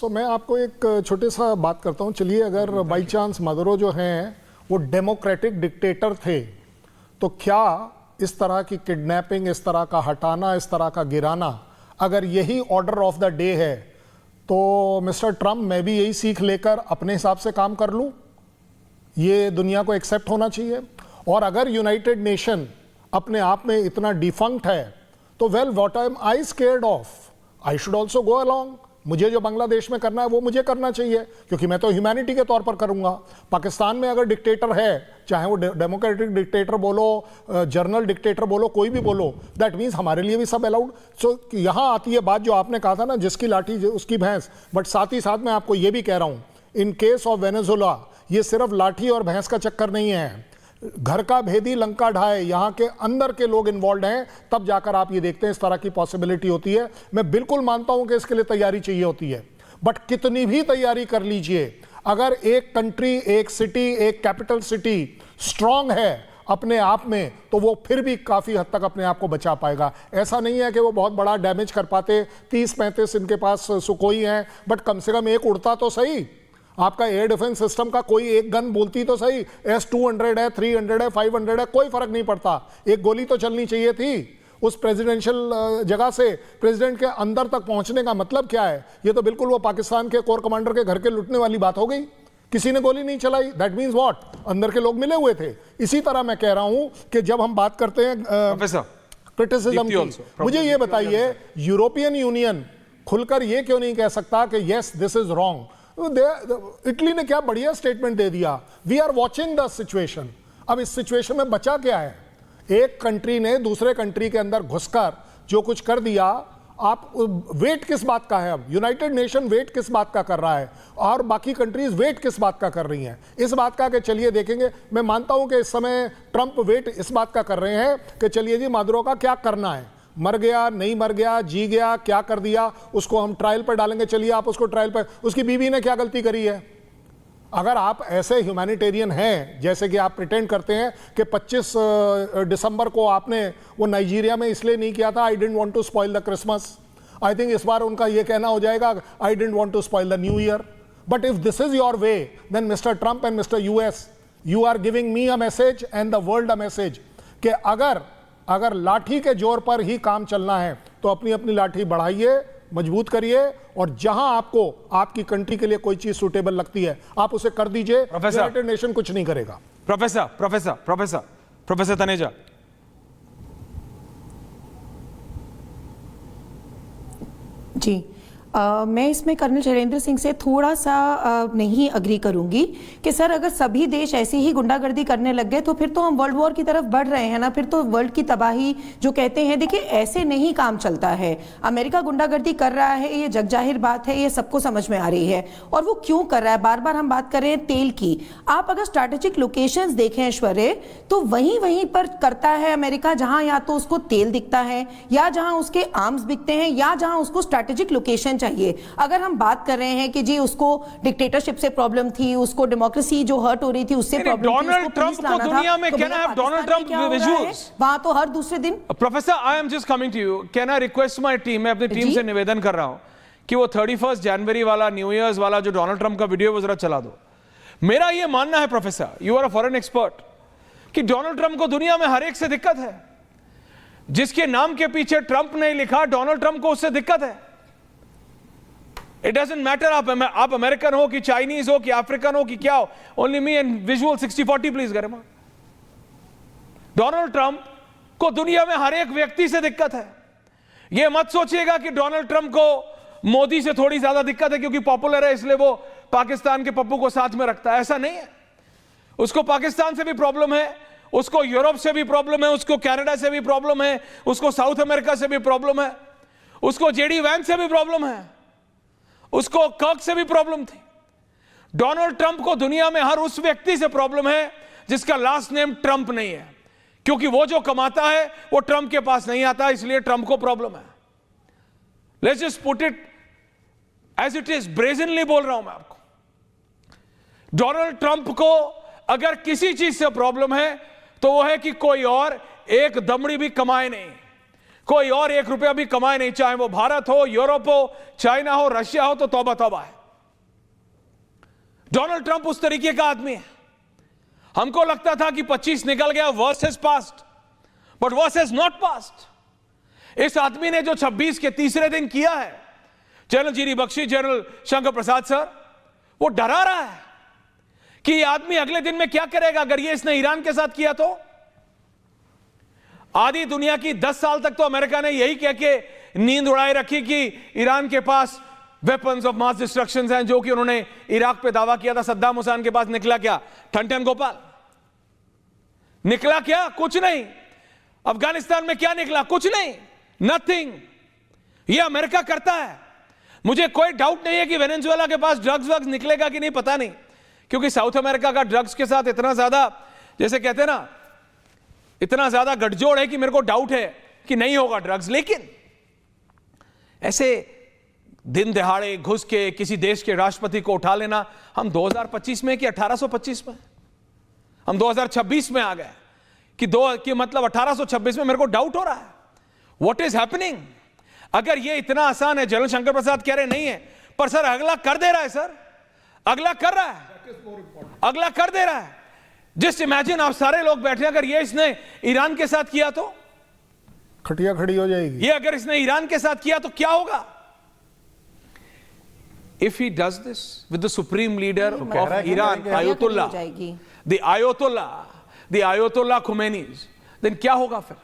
मैं आपको एक छोटे सा बात करता हूँ। चलिए, अगर बाई चांस मदुरो जो हैं वो डेमोक्रेटिक डिक्टेटर थे, तो क्या इस तरह की किडनैपिंग, इस तरह का हटाना, इस तरह का गिराना, अगर यही ऑर्डर ऑफ द डे है, तो मिस्टर ट्रंप, मैं भी यही सीख लेकर अपने हिसाब से काम कर लूँ? ये दुनिया को एक्सेप्ट होना चाहिए। और अगर यूनाइटेड नेशन अपने आप में इतना डिफंक्ट है, तो well, what am I scared of? I should also go along. मुझे जो बांग्लादेश में करना है वो मुझे करना चाहिए, क्योंकि मैं तो ह्यूमैनिटी के तौर पर करूंगा। पाकिस्तान में अगर डिक्टेटर है, चाहे वो डेमोक्रेटिक डिक्टेटर बोलो, जर्नल डिक्टेटर बोलो, कोई भी बोलो, दैट मीन्स हमारे लिए भी सब अलाउड। सो यहाँ आती है बात जो आपने कहा था ना, जिसकी लाठी उसकी भैंस। बट साथ ही साथ मैं आपको ये भी कह रहा हूँ, इन केस ऑफ वेनेजुएला, ये सिर्फ लाठी और भैंस का चक्कर नहीं है। घर का भेदी लंका ढाए, यहाँ के अंदर के लोग इन्वॉल्व हैं, तब जाकर आप ये देखते हैं इस तरह की पॉसिबिलिटी होती है। मैं बिल्कुल मानता हूं कि इसके लिए तैयारी चाहिए होती है, बट कितनी भी तैयारी कर लीजिए, अगर एक कंट्री, एक सिटी, एक कैपिटल सिटी स्ट्रांग है अपने आप में, तो वो फिर भी काफी हद तक अपने आप को बचा पाएगा। ऐसा नहीं है कि वो बहुत बड़ा डैमेज कर पाते। 30-35 इनके पास सुकोई हैं, बट कम से कम एक उड़ता तो सही। आपका एयर डिफेंस सिस्टम का कोई एक गन बोलती तो सही, S-200 है, 300 है, 500 है, कोई फर्क नहीं पड़ता, एक गोली तो चलनी चाहिए थी। उस प्रेसिडेंशियल जगह से प्रेसिडेंट के अंदर तक पहुंचने का मतलब क्या है? ये तो बिल्कुल वो पाकिस्तान के कोर कमांडर के घर के लुटने वाली बात हो गई। किसी ने गोली नहीं चलाई, दैट मीन्स व्हाट? अंदर के लोग मिले हुए थे। इसी तरह मैं कह रहा हूं कि जब हम बात करते हैं क्रिटिसिज्म की, मुझे ये बताइए, यूरोपियन यूनियन खुलकर ये क्यों नहीं कह सकता कि yes, this is wrong? Italy ने क्या बढ़िया स्टेटमेंट दे दिया, we are watching the situation. अब इस सिचुएशन में बचा क्या है? एक कंट्री ने दूसरे कंट्री के अंदर घुसकर जो कुछ कर दिया, आप वेट किस बात का है? अब यूनाइटेड नेशन वेट किस बात का कर रहा है, और बाकी कंट्रीज वेट किस बात का कर रही हैं? इस बात का कि चलिए देखेंगे। मैं मानता हूं कि इस समय ट्रंप वेट इस बात का कर रहे हैं कि चलिए जी, मादुरो का क्या करना है, मर गया, नहीं मर गया, जी गया, क्या कर दिया, उसको हम ट्रायल पर डालेंगे। चलिए आप उसको ट्रायल पर, उसकी बीवी ने क्या गलती करी है? अगर आप ऐसे ह्यूमैनिटेरियन हैं जैसे कि आप प्रिटेंड करते हैं कि 25 दिसंबर को आपने वो नाइजीरिया में इसलिए नहीं किया था, I didn't want to spoil the Christmas, I think इस बार उनका ये कहना हो जाएगा, I didn't want to spoil the new year. But if this is your way, then mister Trump and mister US, you are giving me a message and the world a message कि अगर लाठी के जोर पर ही काम चलना है, तो अपनी अपनी लाठी बढ़ाइए, मजबूत करिए, और जहां आपको आपकी कंट्री के लिए कोई चीज सुटेबल लगती है, आप उसे कर दीजिए। यूनाइटेड नेशन कुछ नहीं करेगा। प्रोफेसर तनेजा जी, मैं इसमें कर्नल शैलेंद्र सिंह से थोड़ा सा नहीं अग्री करूंगी कि सर, अगर सभी देश ऐसी ही गुंडागर्दी करने लग गए तो फिर तो हम वर्ल्ड वॉर की तरफ बढ़ रहे हैं ना, फिर तो वर्ल्ड की तबाही जो कहते हैं। देखिए, ऐसे नहीं काम चलता है। अमेरिका गुंडागर्दी कर रहा है, ये जग जाहिर बात है, ये सबको समझ में आ रही है। और वो क्यों कर रहा है? बार बार हम बात कर रहे हैं तेल की। आप अगर स्ट्रैटेजिक लोकेशंस देखें ऐश्वर्य, तो वहीं पर करता है अमेरिका, जहां या तो उसको तेल दिखता है, या जहां उसके आर्म्स बिकते हैं, या जहां उसको स्ट्रैटेजिक लोकेशन चाहिए। अगर हम बात कर रहे हैं कि जी उसको डिक्टेटरशिप से प्रॉब्लम थी, उसको डेमोक्रेसी जो हर्ट हो रही थी उससे प्रॉब्लम थी, डोनाल्ड ट्रंप को दुनिया में can I have Donald Trump visuals वहां तो हर दूसरे दिन। Professor, I am just coming to you, can I request my team, मैं अपनी टीम से निवेदन कर रहा हूं कि वो 31 जनवरी वाला, न्यू ईयर्स वाला जो डोनाल्ड ट्रंप का वीडियो वो जरा चला दो। मेरा ये मानना है professor, you are a foreign expert, कि डोनाल्ड ट्रंप को दुनिया में हर एक से दिक्कत है। जिसके नाम के पीछे ट्रंप नहीं लिखा, डोनाल्ड ट्रंप को उससे दिक्कत है। इट डजंट मैटर आप अमेरिकन हो कि चाइनीज हो कि अफ्रीकन हो कि क्या हो। Only me and visual 60-40 please Garima. Donald Trump को दुनिया में हर एक व्यक्ति से दिक्कत है। यह मत सोचिएगा कि डोनाल्ड ट्रंप को मोदी से थोड़ी ज्यादा दिक्कत है क्योंकि पॉपुलर है इसलिए वो पाकिस्तान के पप्पू को साथ में रखता है, ऐसा नहीं है। उसको पाकिस्तान से भी प्रॉब्लम है, उसको यूरोप से भी प्रॉब्लम है, उसको कनाडा से भी प्रॉब्लम है, उसको साउथ अमेरिका से भी प्रॉब्लम है, उसको जेडी वैंस से भी प्रॉब्लम है, उसको कर्क से भी प्रॉब्लम थी। डोनाल्ड ट्रंप को दुनिया में हर उस व्यक्ति से प्रॉब्लम है जिसका लास्ट नेम ट्रंप नहीं है, क्योंकि वो जो कमाता है वो ट्रंप के पास नहीं आता, इसलिए ट्रंप को प्रॉब्लम है। Let's just put it as it is, brazenly बोल रहा हूं मैं आपको। डोनाल्ड ट्रंप को अगर किसी चीज से प्रॉब्लम है तो वो है कि कोई और एक दमड़ी भी कमाए नहीं, कोई और 1 रुपया भी कमाए नहीं, चाहे वो भारत हो, यूरोप हो, चाइना हो, रशिया हो, तो तौबा तौबा है। डोनाल्ड ट्रंप उस तरीके का आदमी है। हमको लगता था कि 25 निकल गया, worst has passed, but worst has not passed. इस आदमी ने जो 26 के तीसरे दिन किया है, general GD Bakshi, general Shankar Prasad sir, वो डरा रहा है कि ये आदमी अगले दिन में क्या करेगा। अगर ये इसने ईरान के साथ किया तो आधी दुनिया की 10 साल तक तो अमेरिका ने यही कह के नींद उड़ाए रखी कि ईरान के पास वेपन्स ऑफ मास डिस्ट्रक्शन हैं, जो कि उन्होंने इराक पे दावा किया था। सद्दाम हुसैन के पास निकला क्या? ठन गोपाल। निकला क्या? कुछ नहीं। अफगानिस्तान में क्या निकला? कुछ नहीं, नथिंग। ये अमेरिका करता है। मुझे कोई डाउट नहीं है कि वेनेजुएला के पास ड्रग्स वग्स निकलेगा कि नहीं, पता नहीं, क्योंकि साउथ अमेरिका का ड्रग्स के साथ इतना ज्यादा, जैसे कहते हैं ना, इतना ज्यादा गठजोड़ है कि मेरे को डाउट है कि नहीं होगा ड्रग्स। लेकिन ऐसे दिन दहाड़े घुस के किसी देश के राष्ट्रपति को उठा लेना, हम 2025 में कि 1825 में, हम 2026 में आ गए कि मतलब 1826 में। मेरे को डाउट हो रहा है व्हाट इज हैपनिंग। अगर ये इतना आसान है, जनरल शंकर प्रसाद कह रहे नहीं है, पर सर अगला कर दे रहा है, सर अगला कर रहा है, अगला कर दे रहा है। जस्ट इमेजिन, आप सारे लोग बैठे, अगर ये इसने ईरान के साथ किया तो खटिया खड़ी हो जाएगी। ये अगर इसने ईरान के साथ किया तो क्या होगा? If he does this with the supreme leader of Iran, Ayatollah, the Ayatollah Khomeini, then क्या होगा फिर?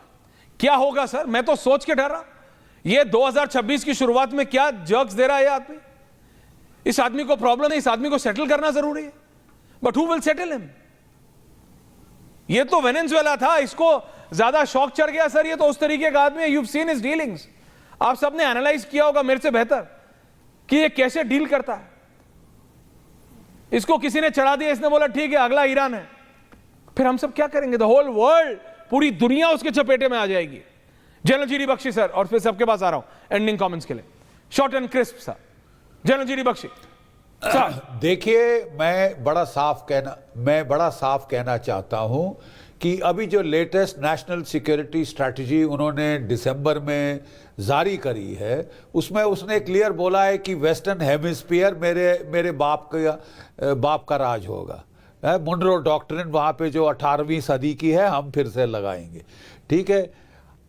क्या होगा सर? मैं तो सोच के डर रहा। ये 2026 की शुरुआत में क्या जर्क्स दे रहा है ये आदमी। इस आदमी को प्रॉब्लम है, इस आदमी को सेटल करना जरूरी है, but who will settle him? ये तो वेनेजुएला था, इसको ज्यादा शौक चढ़ गया सर। ये तो उस तरीके का आदमी है। You have seen his dealings, आप सबने एनालाइज किया होगा मेरे से बेहतर कि ये कैसे डील करता है। इसको किसी ने चढ़ा दिया, इसने बोला ठीक है अगला ईरान है, फिर हम सब क्या करेंगे? द होल वर्ल्ड, पूरी दुनिया उसके चपेटे में आ जाएगी। जनरल जीडी बख्शी सर, और फिर सबके पास आ रहा हूं एंडिंग कमेंट्स के लिए, short and crisp sir. General GD Bakshi sir. देखिए, मैं बड़ा साफ कहना चाहता हूं कि अभी जो लेटेस्ट नेशनल सिक्योरिटी स्ट्रैटेजी उन्होंने दिसंबर में जारी करी है, उसमें उसने क्लियर बोला है कि वेस्टर्न हेमिस्फीयर मेरे बाप का राज होगा। मुनरो डॉक्ट्रिन वहाँ पे जो 18वीं सदी की है, हम फिर से लगाएंगे। ठीक है,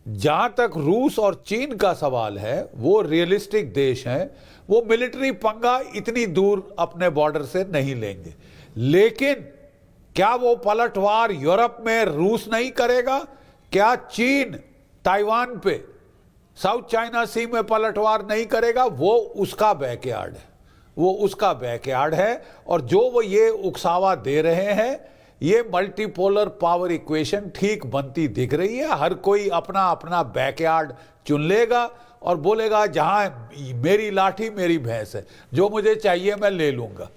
जहाँ तक रूस और चीन का सवाल है, वो रियलिस्टिक देश हैं, वो मिलिट्री पंगा इतनी दूर अपने बॉर्डर से नहीं लेंगे। लेकिन क्या वो पलटवार यूरोप में रूस नहीं करेगा? क्या चीन ताइवान पे, साउथ चाइना सी में पलटवार नहीं करेगा? वो उसका बैकयार्ड है, वो उसका बैकयार्ड है। और जो वो ये उकसावा दे रहे हैं, ये मल्टीपोलर पावर इक्वेशन ठीक बनती दिख रही है। हर कोई अपना अपना बैकयार्ड चुन लेगा और बोलेगा जहां मेरी लाठी मेरी भैंस है, जो मुझे चाहिए मैं ले लूंगा।